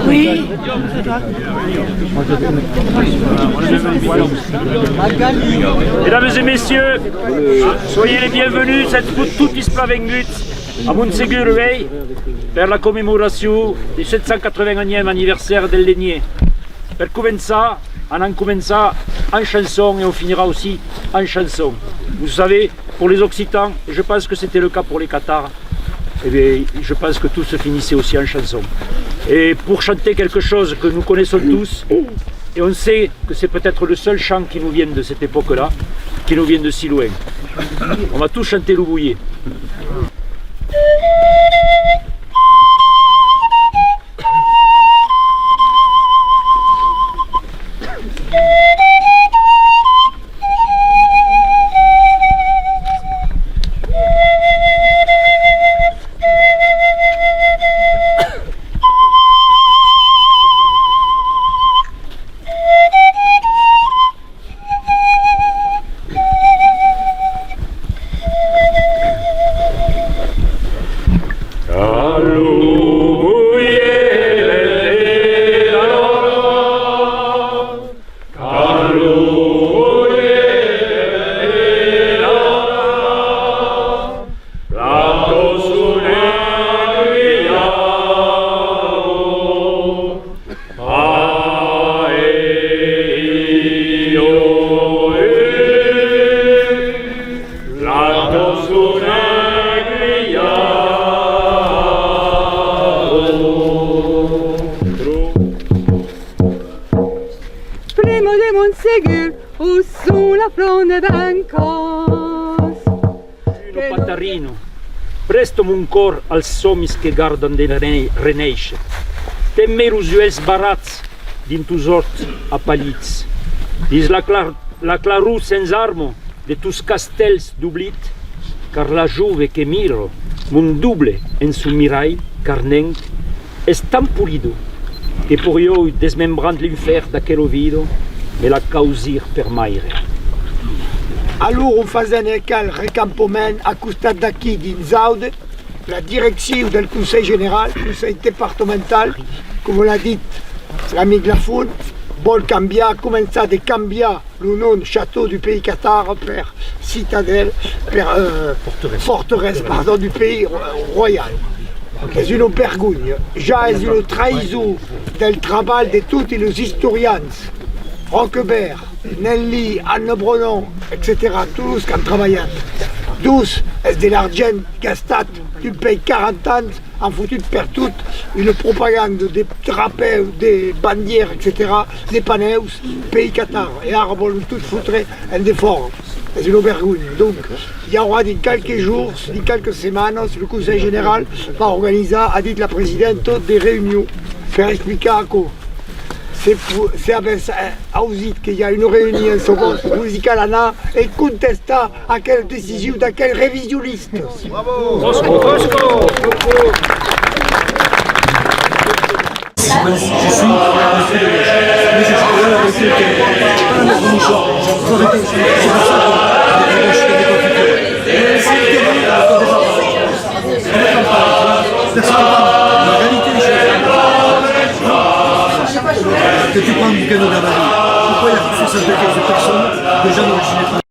Oui. Mesdames et messieurs, soyez les bienvenus cette Tutisplavengut a Montségur-Rey per la commémoration du 780e anniversaire del Lénier. Per començar, on en commença en chanson et on finira aussi en chanson. Vous savez, pour les Occitans, et je pense que c'était le cas pour les Cathares, eh bien, je pense que tout se finissait aussi en chanson. Et pour chanter quelque chose que nous connaissons tous, et on sait que c'est peut-être le seul chant qui nous vient de cette époque-là, qui nous vient de si loin. On va tous chanter Loubouillet. Primo de Montségur, où sont la flone bancos. Lo Patarino, presto mon cor als somis che gardan de reneisce. Temmer usuels barats d'intus ort appalits. Dis la clarù sens armo de tus castels d'ublit, car la juve che miro, mon double en su mirai, carnenc, est tan pulido, che por io desmembrant l'infer d'aquel ovido, me la causir per maire. Alors on faisait un recampement à costat d'aquí dins Aude, la direction del Conseil général, Conseil départemental, comme on l'a dit, l'ami Glafoun, vol canviar, començar de canviar le nom château du pays Cathare per citadelle, per forteresse pardon, du pays royal. És una vergonya, ja és una traïció del treball de tots els historians, Roquebert, Nelly, Anne Brenon, etc., tous que han treballat. Dus és de l'argent gastat d'un pays 40 anys, han fotut per tot una propaganda de drapeus, de bandières, etc., de paneus, pays Cathare. Et ara volen tot fotre en de fora. És una vergonya. Donc, hi haurà dans quelques jours, dans quelques semaines, le Conseil général va organiser, a dit la présidente, des réunions per explicar que c'est avec Ausit qu'il y a une réunion sur musicale Anna et contester à quelle décision, à quel révisionniste. Bravo! Fosco, Fosco! Que tu prends du Canada, pourquoi il y a 75 personnes, des gens d'origine étrangère?